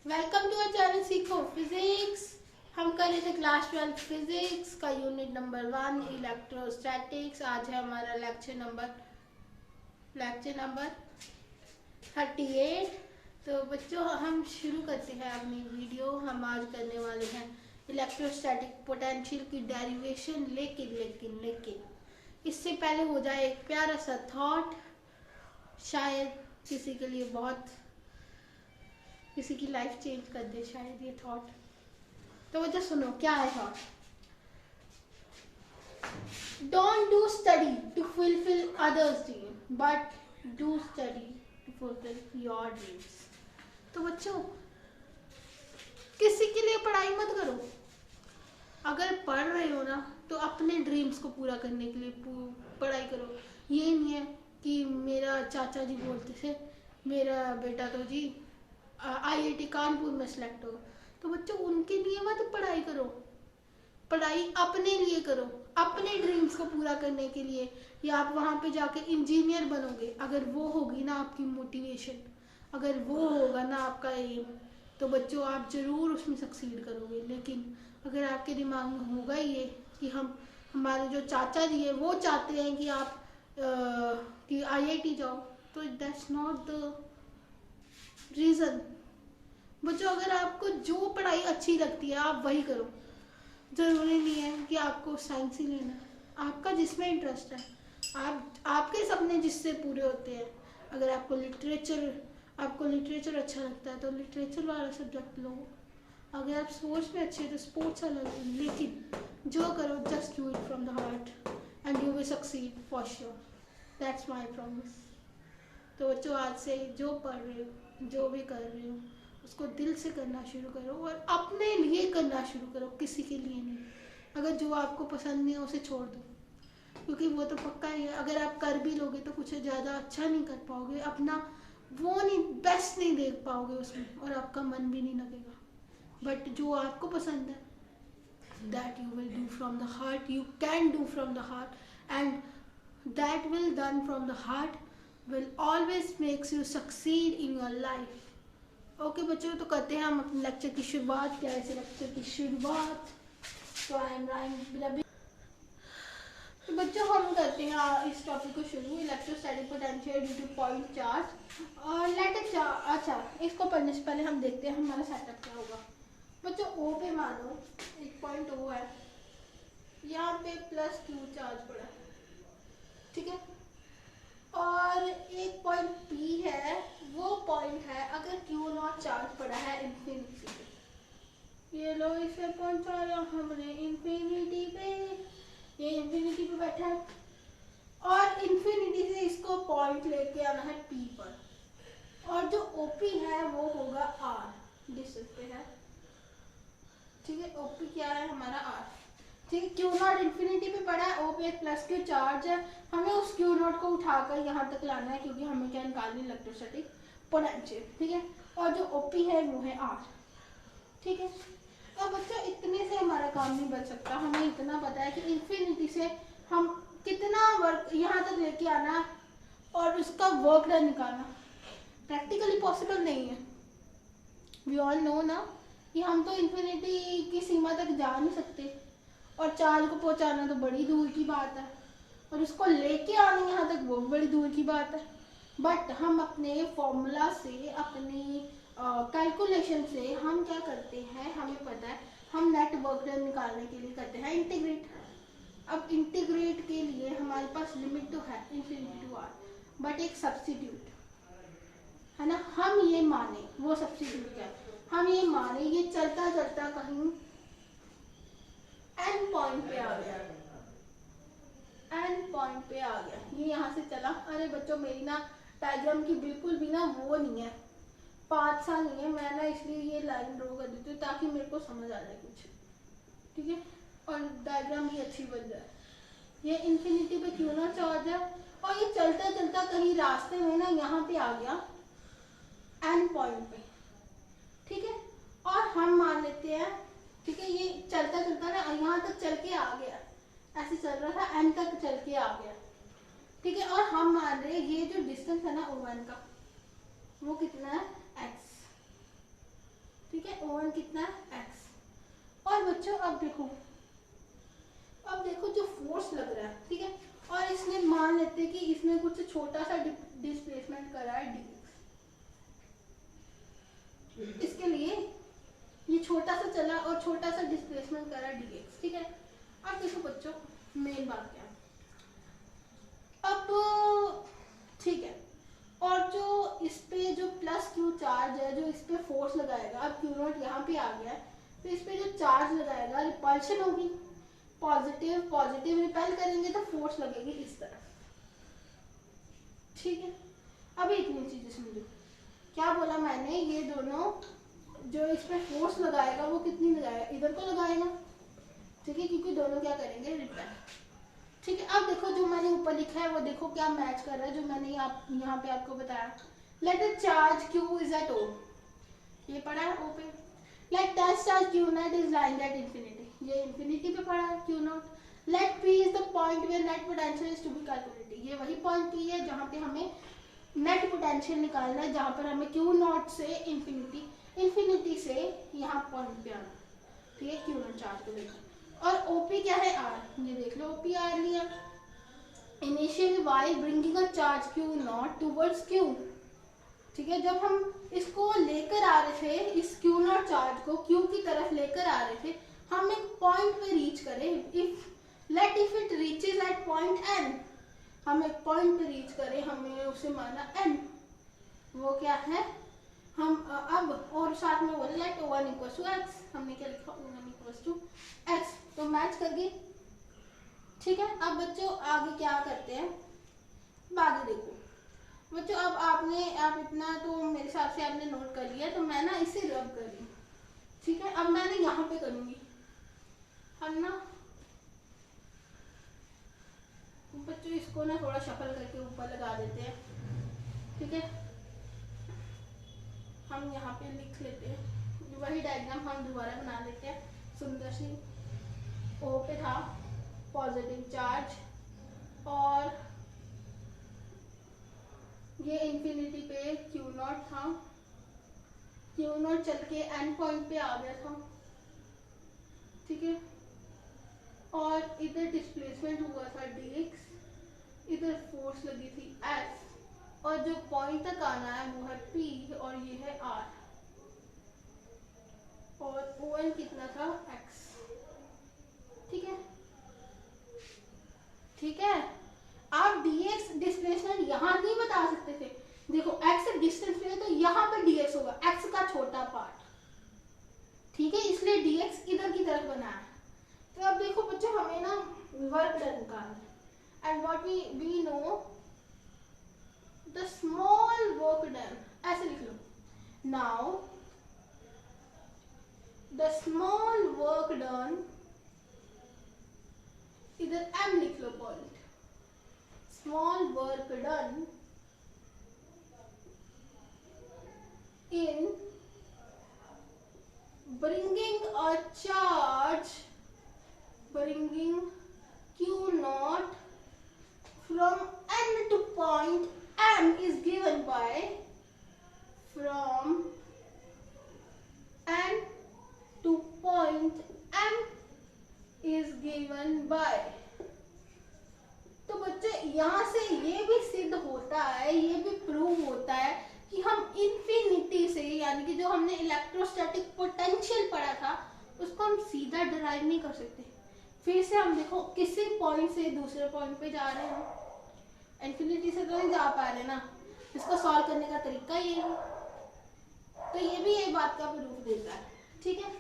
Welcome to our channel सीखो physics. हम कर रहे थे क्लास 12 फिजिक्स का यूनिट नंबर 1 इलेक्ट्रोस्टैटिक्स। आज है हमारा लेक्चर नंबर 38। तो बच्चों हम शुरू करते हैं अपनी वीडियो। हम आज करने वाले हैं इलेक्ट्रोस्टैटिक पोटेंशियल की डेरिवेशन। लेकिन इससे पहले हो जाए एक प्यारा सा थॉट, शायद किसी के लिए बहुत, किसी की लाइफ चेंज कर दे शायद ये थॉट। तो वजह सुनो क्या है thought. Don't do study to fulfil others dream but do study to fulfil your dreams. तो बच्चों किसी के लिए पढ़ाई मत करो। अगर पढ़ रहे हो ना तो अपने ड्रीम्स को पूरा करने के लिए पढ़ाई करो। ये नहीं है कि मेरा चाचा जी बोलते थे मेरा बेटा तो जी IIT कानपुर में सेलेक्ट हो, तो बच्चों उनके लिए मत पढ़ाई करो। पढ़ाई अपने लिए करो, अपने ड्रीम्स को पूरा करने के लिए। या आप वहाँ पे जाके इंजीनियर बनोगे, अगर वो होगी ना आपकी मोटिवेशन, अगर वो होगा ना आपका एम, तो बच्चों आप ज़रूर उसमें सक्सीड करोगे। लेकिन अगर आपके दिमाग में होगा ये कि हमारे जो चाचा जी है वो चाहते हैं कि आप कि IIT जाओ, तो दैट्स नॉट द रीज़न। बच्चों अगर आपको जो पढ़ाई अच्छी लगती है आप वही करो। ज़रूरी नहीं है कि आपको साइंस ही लेना है, आपका जिसमें इंटरेस्ट है। आप आपके सपने जिससे पूरे होते हैं। अगर आपको लिटरेचर अच्छा लगता है तो लिटरेचर वाला सब्जेक्ट लो। अगर आप स्पोर्ट्स में अच्छे हो तो स्पोर्ट्स वाला लो। लेकिन जो करो just do it from the heart and you will succeed for sure. That's my promise. तो बच्चों आज से जो पढ़ रहे हो, जो भी कर रहे हो, उसको दिल से करना शुरू करो और अपने लिए करना शुरू करो, किसी के लिए नहीं। अगर जो आपको पसंद नहीं है उसे छोड़ दो, क्योंकि वो तो पक्का ही है। अगर आप कर भी लोगे तो कुछ ज़्यादा अच्छा नहीं कर पाओगे, अपना वो नहीं, बेस्ट नहीं देख पाओगे उसमें और आपका मन भी नहीं लगेगा। बट जो आपको पसंद है that you will do from the heart, you can do from the heart, and that will done from the heart will always makes you succeed in your life. Okay बच्चों, तो करते हैं हम अपने लेक्चर की शुरुआत। क्या है लेक्चर की शुरुआत? तो आई एम राइम। तो बच्चों हम करते हैं इस टॉपिक को शुरू, electrostatic potential due two point charge. और लेट अच्छा, इसको पढ़ने से पहले हम देखते हैं हमारा सेटअप क्या होगा। बच्चों ओ पे मानो एक पॉइंट ओ है, यहाँ पे +Q चार्ज पड़ा है, ठीक है। और एक पॉइंट P है, वो पॉइंट है अगर Q0 चार्ज पड़ा है इन्फिनिटी पे। ये लो इसे पहुंचाया हमने इन्फिनिटी पे, ये इन्फिनिटी पे बैठा है और इन्फिनिटी से इसको पॉइंट लेके आना है P पर। और जो OP है वो होगा R डिस्टेंस पे है, ठीक है। OP क्या है हमारा R, ठीक है। Q0 इन्फिनिटी पे पड़ा है, O पे +Q चार्ज है, हमें उस Q0 को उठाकर यहाँ तक लाना है, क्योंकि हमें क्या निकालनी इलेक्ट्रोस्टैटिक पोटेंशियल, ठीक है। और जो OP है वो है R, ठीक है। तो बच्चों इतने से हमारा काम नहीं बच सकता, हमें इतना पता है कि इन्फिनिटी से हम कितना वर्क यहाँ तक लेके आना और उसका वर्क डन निकालना प्रैक्टिकली पॉसिबल नहीं है। वी ऑल नो ना कि हम तो इन्फिनिटी की सीमा तक जा नहीं सकते, और चार्ज को पहुंचाना तो बड़ी दूर की बात है, और उसको लेके आना यहाँ तक वो बड़ी दूर की बात है। बट हम अपने फॉर्मूला से, अपनी कैलकुलेशन से हम क्या करते हैं, हमें पता है हम नेट वर्क डन निकालने के लिए करते हैं इंटीग्रेट। अब इंटीग्रेट के लिए हमारे पास लिमिट तो है इन्फिनिटी टू R, बट एक सब्स्टिट्यूट है ना। हम ये माने, वो सब्स्टिट्यूट क्या है, हम ये माने ये चलता चलता कहीं एन पॉइंट पे आ गया, एन पॉइंट पे आ गया, ये यहाँ से चला। अरे बच्चों मेरी ना डायग्राम की बिल्कुल भी ना वो नहीं है, 5 साल नहीं है, मैं ना इसलिए ये लाइन ड्रॉ कर देती हूँ ताकि मेरे को समझ आ जाए कुछ, ठीक है। और डायग्राम भी अच्छी बन जाए। ये इन्फिनिटी पे क्यों ना चार्ज है, और ये चलता चलता कहीं रास्ते में ना यहाँ पे आ गया एन पॉइंट पे, ठीक है। और हम मान लेते हैं, ठीक है, ये चलता चलता ना यहाँ तक चल के आ गया, ऐसे चल रहा था एन तक चल के आ गया, ठीक है। और हम मान रहे हैं ये जो डिस्टेंस है ना O1 का वो कितना है x, ठीक है, O1 कितना है x। और बच्चों अब देखो जो फोर्स लग रहा है, ठीक है, और इसने मान लेते कि इसने कुछ छोटा सा डिस्प्लेसमेंट करा है dx, इसके लिए ये छोटा सा चला और छोटा सा डिस्प्लेसमेंट करा dx, ठीक है। अब देखो बच्चों मेन बात क्या है, अब ठीक है, और जो इस पे जो प्लस क्यू चार्ज है, जो इस पे फोर्स लगाएगा, अब क्यू नॉट यहाँ पे आ गया है, तो इस पे जो चार्ज लगाएगा रिपल्शन होगी, पॉजिटिव पॉजिटिव रिपेल करेंगे तो फोर्स लगेगी इस तरफ, ठीक है। अब इतनी चीजें समझो, क्या बोला मैंने, ये दोनों जो इस पे फोर्स लगाएगा वो कितनी लगाएगा, इधर को लगाएगा, ठीक है, क्योंकि दोनों क्या करेंगे रिपेल, ठीक है। अब देखो जो मैंने ऊपर लिखा है वो देखो क्या मैच कर रहा है, जो मैंने यहाँ पे आपको बताया, let the charge q is at O, ये पढ़ा है O पे, let test charge q not is lying at infinity, ये इंफिनिटी पे पढ़ा है q not, let p is the point where net potential is to be calculated, ये वही पॉइंट p है जहाँ पे हमें नेट पोटेंशियल निकालना है, जहाँ पर हमें q नॉट से इंफिनिटी से यहाँ पॉइंट पे आना, ठीक है, q नॉट चार्ज को लेकर। और OP क्या है R, ये देख लो OP R लिया, initially while bringing a charge Q not towards Q, ठीक है, जब हम इसको लेकर आ रहे थे, इस Q नॉट चार्ज को Q की तरफ लेकर आ रहे थे, हम एक पॉइंट पे रीच करें, if it reaches at point N, हम एक पॉइंट पे रीच करें, हमने उसे माना N, वो क्या है, हम अब और साथ में बोले late O1 equals to x, हमने क्या लिखा, O1 इक्वल्स टू x, तो मैच कर गई, ठीक है। अब बच्चों आगे क्या करते हैं, आगे देखो बच्चों, अब आप इतना तो मेरे हिसाब से आपने नोट कर लिया, तो मैं ना इसे रब कर रही हूँ, ठीक है। अब मैंने यहाँ पे करूँगी, हम ना बच्चों इसको ना थोड़ा शफल करके ऊपर लगा देते हैं, ठीक है, हम यहाँ पे लिख लेते हैं, वही डायग्राम हम दोबारा बना लेते हैं, सुंदर सी O पे था पॉजिटिव चार्ज, और ये इंफिनिटी पे Q नॉट था, Q नॉट चल के N पॉइंट पे आ गया था, ठीक है, और इधर डिस्प्लेसमेंट हुआ था dx, इधर फोर्स लगी थी F, और जो पॉइंट तक आना है वो है P और ये है R, और ON कितना था x, ठीक है, ठीक है। आप dx डिस्प्लेसमेंट यहाँ नहीं बता सकते थे, देखो x डिस्टेंस पे है तो यहाँ पे dx होगा, x का छोटा पार्ट, ठीक है, इसलिए dx इधर की तरफ बना है। तो अब देखो बच्चों हमें ना वर्क डन निकालना है, and what we know the small work done, ऐसे लिख लो, now the small work done, इधर m लिख लो point, small work done in bringing Q naught from N to point M is given by, from N to point M is given by, तो बच्चे यहाँ से ये भी सिद्ध होता है, ये भी प्रूव होता है कि हम इंफिनिटी से, यानी कि जो हमने इलेक्ट्रोस्टैटिक पोटेंशियल पढ़ा था उसको हम सीधा डिराइव नहीं कर सकते, फिर से हम देखो किसी पॉइंट से दूसरे पॉइंट पे जा रहे हैं, इंफिनिटी से तो नहीं जा पा रहे ना, इसको सॉल्व करने का तरीका ये है, तो ये भी एक बात का प्रूफ देता है, ठीक है,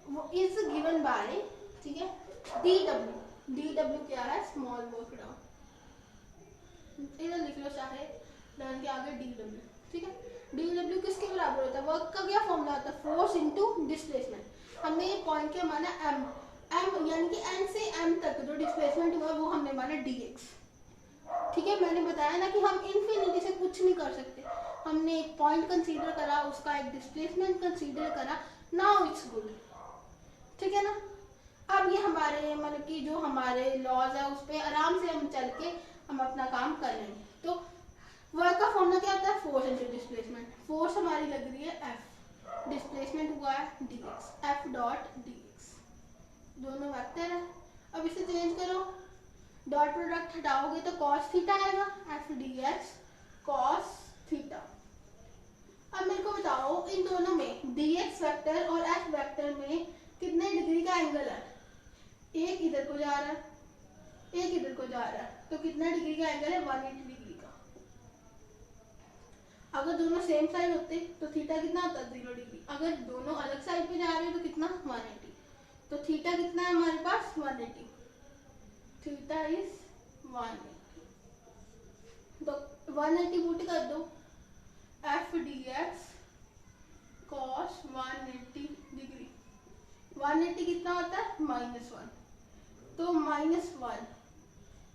वो इज गिवन बाय, ठीक है, DW क्या है, स्मॉल वर्क डन, इधर लिख लो चाहे डन के आगे DW, ठीक है, DW किसके बराबर होता है, वर्क का क्या फॉर्मूला होता है, फोर्स इनटू डिस्प्लेसमेंट, हमने ये पॉइंट के माना m यानी कि n से m तक जो डिस्प्लेसमेंट हुआ वो हमने माना dx, ठीक है। मैंने बताया ना कि हम इंफिनिटी से कुछ नहीं कर सकते, हमने एक पॉइंट कंसीडर करा, उसका एक डिस्प्लेसमेंट कंसीडर करा, नाउ इट्स गुड, ठीक है ना। अब ये हमारे मतलब कि जो हमारे लॉज है उस पर आराम से हम चल के हम अपना काम कर लेंगे। तो वर्क का फॉर्मूला क्या होता है, फोर्स इनटू डिस्प्लेसमेंट, फोर्स हमारी लग रही है F, डिस्प्लेसमेंट हुआ है dx, f डॉट dx, दोनों वेक्टर है। अब इसे चेंज करो, डॉट प्रोडक्ट हटाओगे तो cos थीटा आएगा, f dx cos थीटा। अब मेरे को बताओ इन दोनों में dx वेक्टर और f वेक्टर में कितने डिग्री का एंगल है? एक इधर को जा रहा है, एक इधर को जा रहा है, तो कितना डिग्री का एंगल है? 180 डिग्री का। अगर दोनों सेम साइड होते तो थीटा कितना होता? 0 डिग्री। अगर दोनों अलग साइड पे जा रहे हैं तो कितना? 180। तो थीटा कितना है हमारे पास? 180। Theta is 180। तो 180 पुट कर दो, F D x cos 180 degree. 180 कितना होता है? -1, तो -1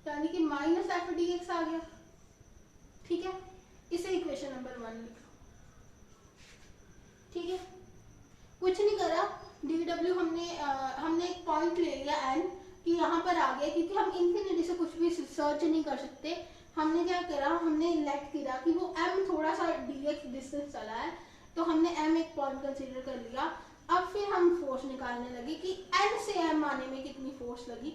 यानी कि माइनस एफ डी एक्स आ गया। ठीक है, इसे इक्वेशन नंबर 1 लिखो। ठीक है, कुछ नहीं करा, डी डब्ल्यू हमने एक पॉइंट ले लिया एन कि यहाँ पर आ गया, क्योंकि हम इन्फिनिटी से कुछ भी सर्च नहीं कर सकते। हमने क्या करा, हमने लेट किया कि वो m थोड़ा सा dx डिस्टेंस चला है, तो हमने m एक पॉइंट कंसीडर कर लिया। अब फिर हम फोर्स निकालने लगे कि n से m आने में कितनी फोर्स लगी,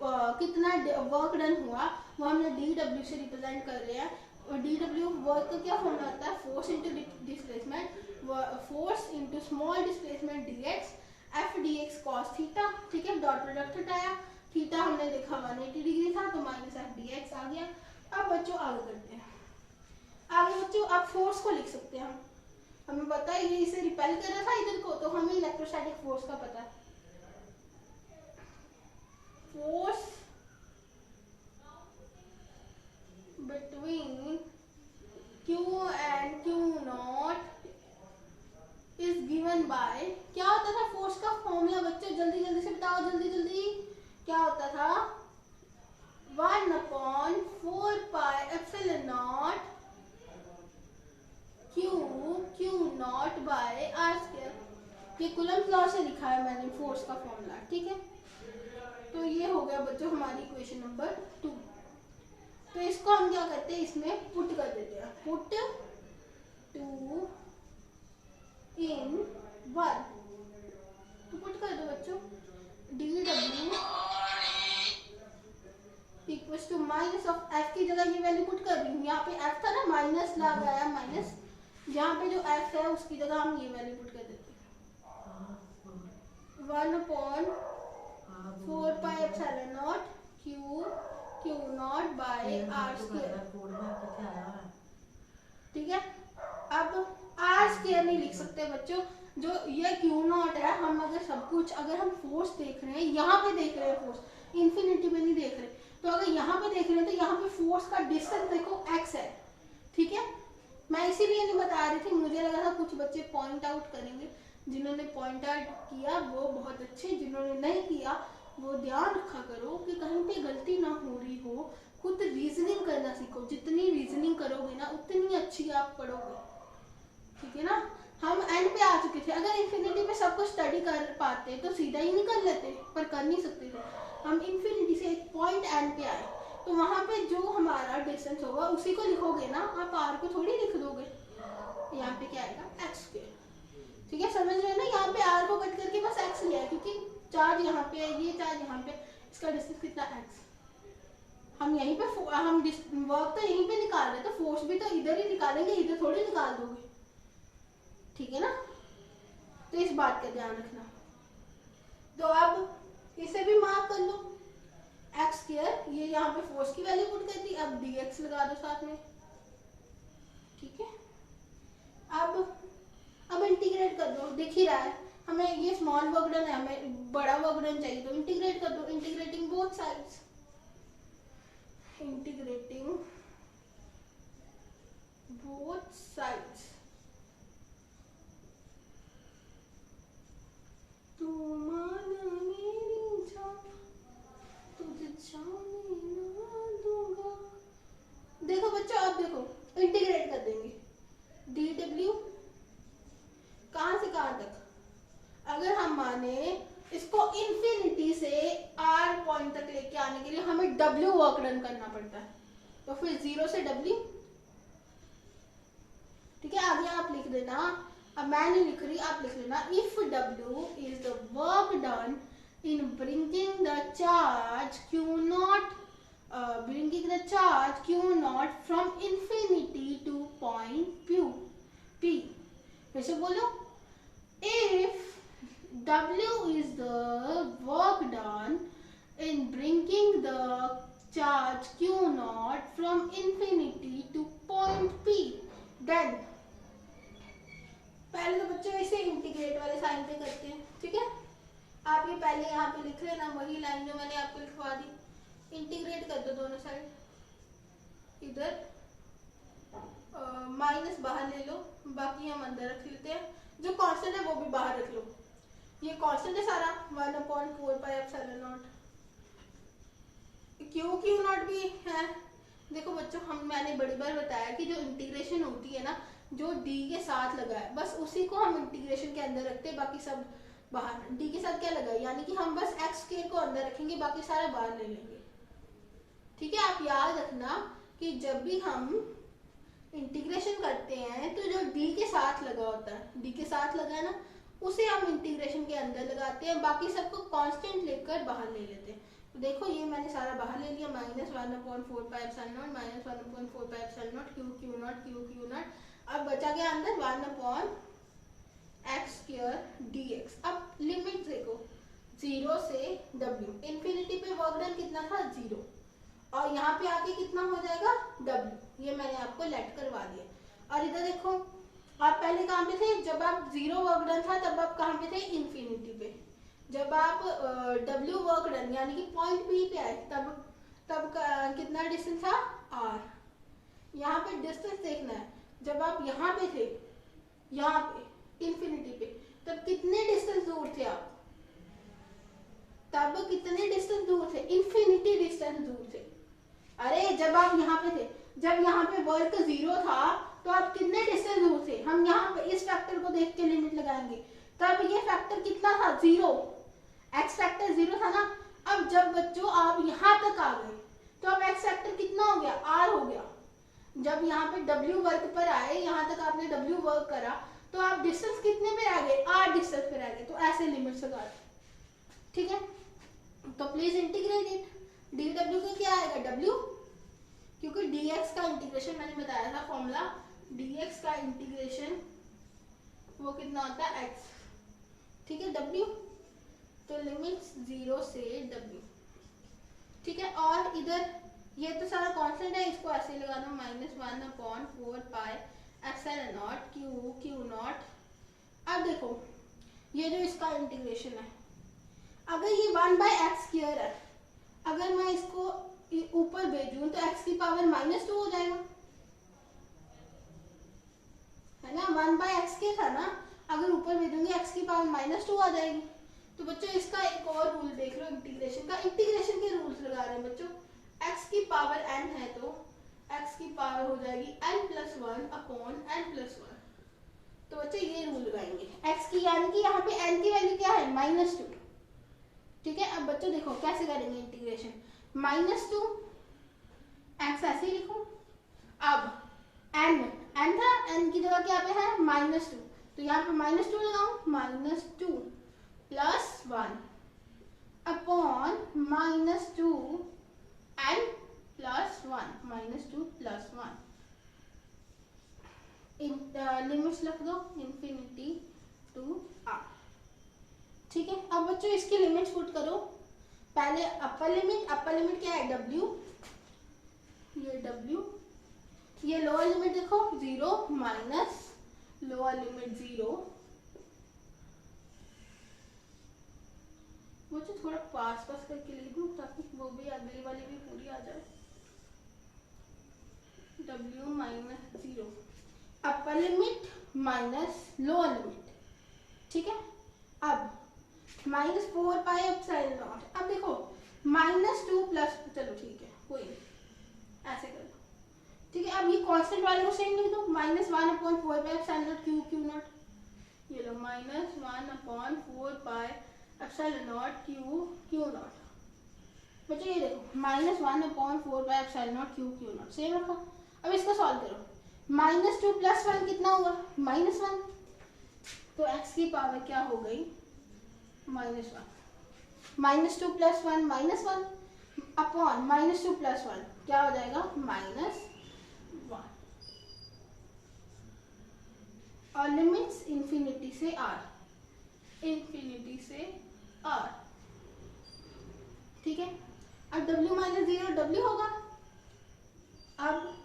कितना वर्क डन हुआ, वो हमने dw से रिप्रेजेंट कर रहे हैं। और dw वर्क का क्या फॉर्मूला आता है? Force into displacement, force into small displacement dx, f dx cos theta. ठीक है, डॉट प्रोडक्ट हटाया, थीटा हमने देखा 180 डिग्री था, तो माइनस एफ dx आ गया। अब बच्चों आगे करते हैं। आगे बच्चों आप फोर्स को लिख सकते हैं। हमें पता है ये इसे रिपेल कर रहा था इधर को, तो हमें इलेक्ट्रोस्टैटिक फोर्स का पता है। Force between Q and Q not is given by, क्या होता था फोर्स का फॉर्मूला बच्चों? जल्दी जल्दी से बताओ, जल्दी जल्दी। क्या होता था? 1/4πε0 Q not by r square. ये कूलम्ब लॉ से लिखा है मैंने फोर्स का फॉर्मूला। ठीक है, तो ये हो गया बच्चों हमारी इक्वेशन नंबर 2। तो इसको हम क्या करते हैं, इसमें पुट कर देते हैं, पुट 2 in 1। तो पुट कर दो बच्चों, dw equals to minus of f की जगह ये वैल्यू पुट कर रही हूँ। यहाँ पे f था ना, माइनस लगाया माइनस, जहाँ पे जो f है उसकी जगह हम ये वैल्यू पुट कर देते हैं, 1/4πε0 Q not by r square. ठीक है, अब आर स्क्वायर नहीं लिख सकते बच्चों, जो ये Q नॉट है, हम अगर सब कुछ, अगर हम फोर्स देख रहे हैं, यहाँ पे देख रहे हैं फोर्स, इन्फिनिटी पे नहीं देख रहे, तो अगर यहाँ पे देख रहे हैं तो यहाँ पे फोर्स का डिस्टेंस देखो x है। ठीक है, मैं इसीलिए नहीं बता रही थी, मुझे लगा था कुछ बच्चे पॉइंट आउट करेंगे। जिन्होंने पॉइंट आउट किया वो बहुत अच्छे, जिन्होंने नहीं किया वो ध्यान रखा करो कि कहीं पे गलती ना हो रही हो। खुद रीजनिंग करना सीखो, जितनी रीजनिंग करोगे ना उतनी अच्छी आप पढ़ोगे। ठीक है ना, हम एंड पे आ चुके थे, अगर इन्फिनिटी पे सब कुछ स्टडी कर पाते तो सीधा ही नहीं कर लेते, पर कर नहीं सकते थे। हम इन्फिनिटी से एक पॉइंट एंड पे आए, तो वहां पे जो हमारा डिस्टेंस होगा उसी को लिखोगे ना, आप आर को थोड़ी लिख दोगे। यहाँ पे क्या आएगा? X square. ठीक है, समझ रहे हैं ना, यहाँ पे आर को कट करके बस एक्स लिया है, क्योंकि चार्ज यहाँ पे है, ये चार्ज यहाँ पे, इसका डिस्टेंस कितना? एक्स। हम यहीं पे हम वर्क तो यहीं पे निकाल रहे, तो फोर्स भी तो इधर ही निकालेंगे, इधर थोड़ी निकाल दोगे। ठीक है ना, तो इस बात का ध्यान रखना। तो अब इसे भी मार्क कर लो, एक्स स्क्वायर, ये यहाँ पे फोर्स की वैल्यू पुट कर दी, अब dx लगा दो साथ में। ठीक है, अब इंटीग्रेट कर दो, दिख ही रहा है हमें, ये स्मॉल वर्क डन है, हमें बड़ा वर्क डन चाहिए, तो इंटीग्रेट कर दो, integrating both sides, integrating both sides. देखो बच्चों, अब देखो इंटीग्रेट कर देंगे, dw कहां से कहां तक, अगर हम माने इसको इन्फिनिटी से r पॉइंट तक लेके आने के लिए हमें w वर्क डन करना पड़ता है, तो फिर 0 से w। ठीक है, आगे आप लिख देना अब मैं नहीं लिख रही, आप लिख लेना। If W is the work done in bringing the charge Q not from infinity two point P। फिर से बोलो, if W is the work done in bringing the charge Q naught from infinity to point P, then पहले तो बच्चों ऐसे integrate वाले sign पे करते हैं, ठीक है। आप ये पहले यहाँ पे लिख लेना, वही लाइन जो मैंने आपको लिखवा दी। इंटीग्रेट कर दो दोनों साइड, इधर माइनस बाहर ले लो, बाकी हम अंदर रख लेते हैं। जो कांस्टेंट है वो भी बाहर रख लो, ये कांस्टेंट है सारा 1/4 pi epsilon not. Q not भी है। देखो बच्चों, मैंने बड़ी बार बताया कि जो इंटीग्रेशन होती है ना, जो डी के साथ लगा है बस उसी को हम इंटीग्रेशन के अंदर रखते हैं, बाकी सब बाहर। डी के साथ क्या लगा है, यानी कि हम बस एक्स स्क्वायर को अंदर रखेंगे, बाकी सारा बाहर ले लेंगे, ठीक है। आप याद रखना कि जब भी हम इंटीग्रेशन करते हैं तो जो डी के साथ लगा होता है, डी के साथ लगा है ना, उसे हम इंटीग्रेशन के अंदर लगाते हैं, बाकी सबको कांस्टेंट लेकर बाहर ले लेते हैं। तो देखो ये मैंने सारा बाहर ले लिया, -1/4 pi epsilon not -1/4 pi epsilon not Q not. अब बचा गया अंदर 1/x² dx। अब लिमिट देखो 0 से W, इंफिनिटी पे वर्क डन कितना था 0, और यहाँ पे आके कितना हो जाएगा W, ये मैंने आपको लेट करवा दिया। और इधर देखो, आप पहले कहाँ पे थे, जब आप 0 वर्क डन था तब आप कहाँ पे थे, इंफिनिटी पे। जब आप W वर्क डन यानी कि पॉइंट P पे आए तब कितना डिस्टेंस था R। यहाँ पे डिस्टेंस देखना है, जब आप यहाँ पे थे, यहाँ पे इंफिनिटी पे, तब कितने डिस्टेंस दूर थे आप, तब कितने डिस्टेंस दूर थे, इंफिनिटी डिस्टेंस दूर थे। अरे जब आप यहाँ पे थे, जब यहाँ पे वर्क 0 था तो आप कितने डिस्टेंस दूर थे, हम यहाँ पे इस फैक्टर को देख के लिमिट लगाएंगे, तब ये फैक्टर कितना था 0, एक्स फैक्टर 0 था ना। अब जब बच्चों आप यहाँ तक आ गए तो अब एक्स फैक्टर कितना हो गया, R हो गया। जब यहाँ पे W वर्क पर आए, यहाँ तक आपने W वर्क करा, तो आप डिस्टेंस कितने पे आ गए, R डिस्टेंस पे आ गए। तो ऐसे लिमिट्स लगा, ठीक है। तो प्लीज इंटीग्रेट इट। dw का क्या आएगा W, क्योंकि dx का इंटीग्रेशन मैंने बताया था फॉर्मूला, dx का इंटीग्रेशन वो कितना होता है x, ठीक है, W। तो लिमिट्स 0 से W, ठीक है। और इधर ये तो सारा कांस्टेंट है, इसको ऐसे लगा दो, -1/4 pi epsilon not Q not. अब देखो ये जो इसका इंटीग्रेशन है, अगर ये 1/x² है, अगर मैं इसको ऊपर भेजूं तो x की पावर -2 हो जाएगा, है ना। 1/x² था ना, अगर ऊपर भेजूंगी x की पावर -2 आ जाएगी। तो बच्चों इसका एक और रूल देख लो इंटीग्रेशन का, इंटीग्रेशन के रूल्स लगा रहे हैं बच्चों। x की पावर n है तो x की पावर हो जाएगी n+1/n+1। तो बच्चों ये रूल लगाएंगे x की, यानी कि यहाँ पे n की वैल्यू क्या है -2, ठीक है। अब बच्चों देखो कैसे करेंगे इंटीग्रेशन, -2 x ऐसे ही लिखो। अब n था, n की जगह क्या पे है -2, तो यहाँ पे -2 लगाऊं, -2 + 1 अपॉन -2 n + 1 -2 + 1। लिमिट्स लिख दो इंफिनिटी टू R, ठीक है। अब बच्चों इसकी लिमिट्स पुट करो। पहले अपर लिमिट क्या है W, ये W, ये लोअर लिमिट देखो 0 माइनस लोअर लिमिट 0। मुझे थोड़ा पास करके लिख दूं ताकि वो भी अगली वाली भी पूरी आ जाए। W -0 upper limit minus lower limit, ठीक है। अब -4 पाई एप्सिलॉन नॉट। अब देखो -2 प्लस, चलो ठीक है कोई ऐसे कर दो, ठीक है। अब ये कांस्टेंट वाले को सेम लिख दो, -1/4 pi epsilon not Q not, ये लो -1/4 pi epsilon not Q not. बच्चों ये देखो -1/4 pi epsilon not Q not same रखा। अब इसको सॉल्व करो, -2 + 1 कितना हुआ -1, तो x की पावर क्या हो गई, -1। -2 + 1 -1 अपॉन -2 + 1 क्या हो जाएगा, -1। और लिमिट्स इंफिनिटी से r, इंफिनिटी से r, ठीक है। अब w - 0 w होगा। अब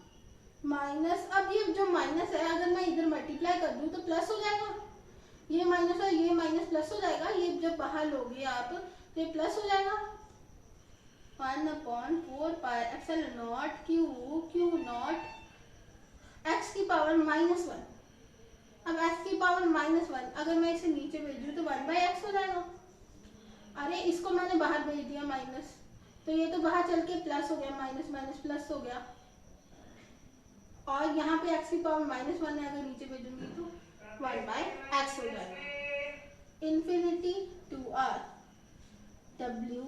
माइनस, अब ये जो माइनस है अगर मैं इधर मल्टीप्लाई कर दूं तो प्लस हो जाएगा, ये माइनस और ये माइनस प्लस हो जाएगा, ये जब बाहर लोगे आप तो ये प्लस हो जाएगा। 1/4πε0 Q0 x की पावर -1। अब x की पावर -1 अगर मैं इसे नीचे भेज दूं तो 1/x हो जाएगा। अरे इसको मैंने बाहर भेज दिया माइनस, तो ये तो बाहर चल के प्लस हो गया, माइनस माइनस प्लस हो गया। और यहाँ पे x की पावर -1 है, अगर नीचे भेजूंगी तो 1/x हो जाएगा। इंफिनिटी टू r w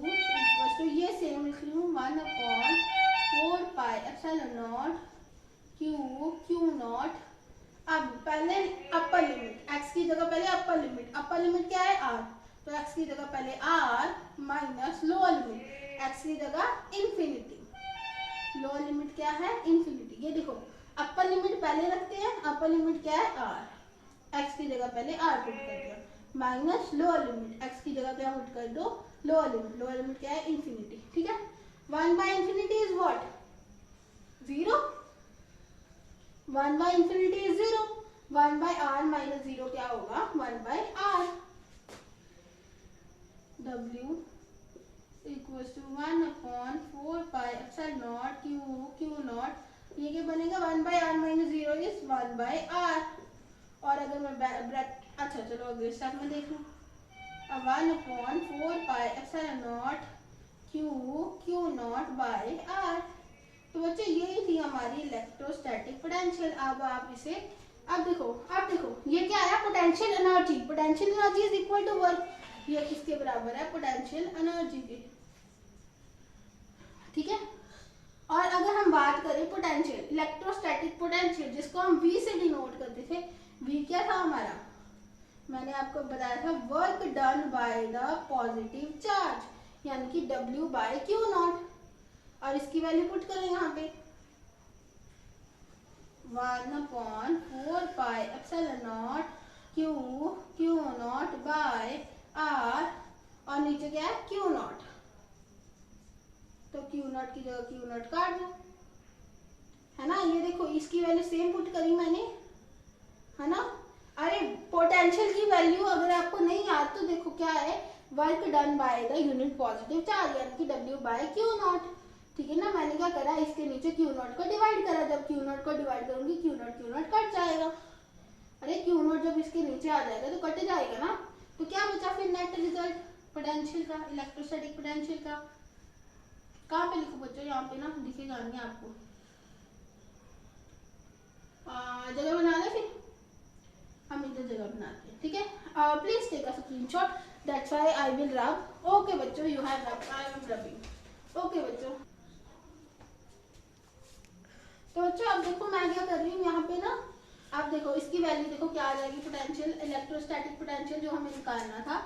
तो ये सेम लिख लूँ 1/4πε0 Q0। अब पहले अपर लिमिट, x की जगह पहले अपर लिमिट क्या है r, तो x की जगह पहले r minus lower limit, x की जगह इंफिनिटी, लोअर लिमिट क्या है, इंफिनिटी। ये देखो अपर लिमिट पहले रखते हैं, अपर लिमिट क्या है r, x की जगह पहले r पुट कर दिया, माइनस लोअर लिमिट, x की जगह क्या पुट कर दो, लोअर लिमिट क्या है, इंफिनिटी, ठीक है। 1/∞ इज व्हाट, 0, 1/∞ इज 0, 1/r - 0 क्या होगा, 1/r। w equals to 1/4πε0 Q0, ये क्या बनेगा, 1/r - 0 इज 1/r। और अगर मैं अच्छा चलो अगले स्टेप में देख लूँ। अब 1/4πε0 Q0/r। तो बच्चे यही थी हमारी इलेक्ट्रोस्टैटिक पोटेंशियल। अब आप इसे अब देखो ये क्या आया, potential energy. Potential energy is equal to work, ये किसके बराबर है, पोटेंशियल एनर्जी के, ठीक है। और अगर हम बात करें पोटेंशियल, इलेक्ट्रोस्टैटिक पोटेंशियल जिसको हम V से डिनोट करते थे, V क्या था हमारा, मैंने आपको बताया था work done by the positive charge, यानी कि W/Q0। और इसकी वैल्यू पुट करें यहाँ पे 1/4πε0 Q0/r, और नीचे क्या है, Q0, तो Q0 की जगह Q0 काट दो, है ना। ये देखो इसकी वैल्यू सेम पुट करी मैंने, है ना। अरे पोटेंशियल की वैल्यू अगर आपको नहीं याद तो देखो क्या है, work done by the unit positive charge, यानी कि W/Q0, ठीक है ना। मैंने क्या करा, इसके नीचे Q0 को डिवाइड करा, जब Q0 को डिवाइड करूंगी Q0 कट जाएगा। अरे Q0 जब इसके नीचे आ जाएगा तो कट जाएगा ना, तो क्या बचा फिर नेट रिजल्ट पोटेंशियल का, इलेक्ट्रोस्टैटिक पोटेंशियल का। कहाँ पे लिखो बच्चों, यहाँ पे ना दिखेगा नहीं आपको, जगह बना ले, फिर हम इधर जगह बनाते हैं, ठीक है। Please take a screenshot, that's why I will rub. Okay बच्चों, you have rub, I M rubbing. Okay बच्चों, तो बच्चों अब देखो मैं क्या कर रही हूँ यहाँ पे ना, आप देखो इसकी वैल्यू देखो क्या आ जाएगी, पोटेंशियल, इलेक्ट्रोस्टैटिक पोटेंशियल जो हमें निकालना था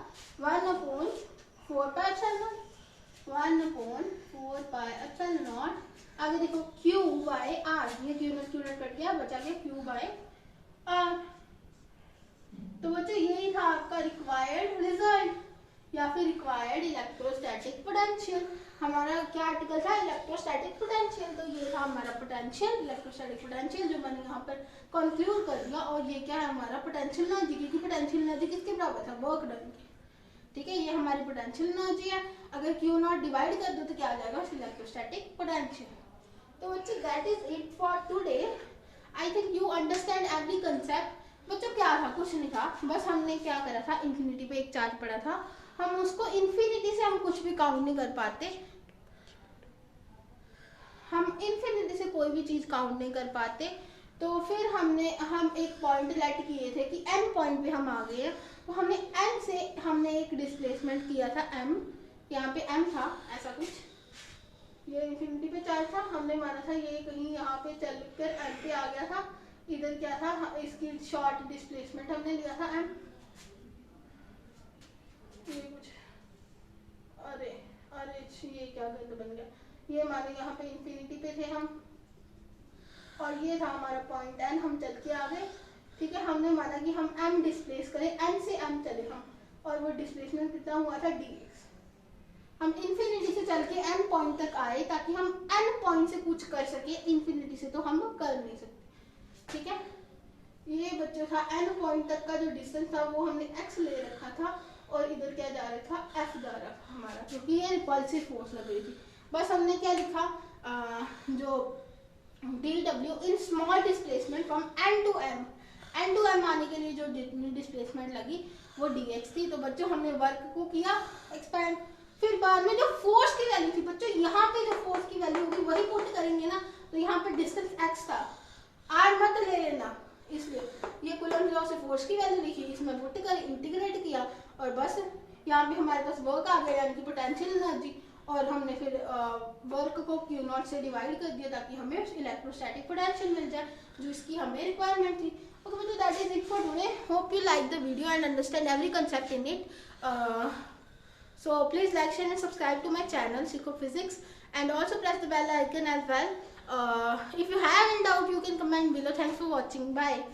1/4πε0। आगे देखो Q/r, ये Q0 कट गया, बचा गया Q/r। तो बच्चों यही था आपका रिक्वायर्ड रिजल्ट या फिर रिक्वायर्ड इलेक्ट्रोस्टैटिक पोटेंशियल। हमारा क्या आर्टिकल था, इलेक्ट्रोस्टैटिक पोटेंशियल। तो ये था हमारा पोटेंशियल, इलेक्ट्रोस्टैटिक पोटेंशियल जो मैंने यहाँ पर कंक्लूड कर दिया। और ये क्या है हमारा पोटेंशियल एनर्जी, क्योंकि पोटेंशियल एनर्जी किसके बराबर था, वर्क डन की, ठीक है। ये हमारी पोटेंशियल एनर्जी है। अगर Q0 डिवाइड कर दो तो क्या आ जाएगा, इलेक्ट्रोस्टैटिक पोटेंशियल। तो बच्चों that is it for today. I think you understand every concept. बच्चों क्या था, कुछ नहीं था, बस हमने क्या करा था, इन्फिनिटी पे एक चार्ज पड़ा था, हम उसको इन्फिनिटी से हम कुछ भी काउंट नहीं कर पाते, हम इन्फिनिटी से कोई भी चीज काउंट नहीं कर पाते। तो फिर हम एक पॉइंट लेट किए थे कि n पॉइंट पे हम आ गए हैं, तो हमने n से हमने एक डिस्प्लेसमेंट किया था m, यहाँ पे m था ऐसा कुछ, ये इन्फिनिटी पे चार्ज था, हमने माना था ये कहीं यहाँ पे चलकर m पे आ गया था, इधर क्या था, इसकी शॉर्ट डिस्प्लेसमेंट हमने लिया था m, ये कुछ, अरे अरे ये क्या गंद बन गया। ये माने यहाँ पे इंफिनिटी पे थे हम, और ये था हमारा पॉइंट एन, हम चल के आ गए। ठीक है, हमने माना कि हम m डिस्प्लेस करें, n से m चले हम, और वो डिस्प्लेसमेंट कितना हुआ था dx। हम इंफिनिटी से चल के n पॉइंट तक आए ताकि हम n पॉइंट से कुछ कर सके, इंफिनिटी से तो हम कर नहीं सकते। ठीक है, ये बच्चों था n पॉइंट तक का जो डिस्टेंस था वो हमने x ले रखा था, और इधर क्या जा रहा था, f जा रहा था हमारा, क्योंकि ये रिपल्सिव फोर्स लग रही थी। बस हमने क्या लिखा, जो dw in small displacement from n to m आने के लिए जो डिस्प्लेसमेंट लगी वो dx थी। तो बच्चों हमने वर्क को किया एक्सपेंड, फिर बाद में जो फोर्स की वैल्यू थी बच्चों, यहाँ पे जो फोर्स की वैल्यू होगी वही पुट करेंगे ना, तो यहाँ पे डिस्टेंस x था, r मत ले लेना, इसलिए ये कूलम्ब लॉ से फोर्स की वैल्यू लिखी, इसमें पुट कर इंटीग्रेट किया, और बस यहाँ पे हमारे पास वर्क आ गया, यानी कि पोटेंशियल एनर्जी, और हमने फिर वर्क को क्यू नॉट से डिवाइड कर दिया ताकि हमें इलेक्ट्रोस्टैटिक पोटेंशियल मिल जाए, जो इसकी हमें रिक्वायरमेंट थी। Okay, so that is it for today. Hope you like the video and understand every concept in it. So please like, share and subscribe to my channel Sikho Physics, and also press the bell icon as well. If you have any doubt, you can comment below. Thanks for watching. Bye.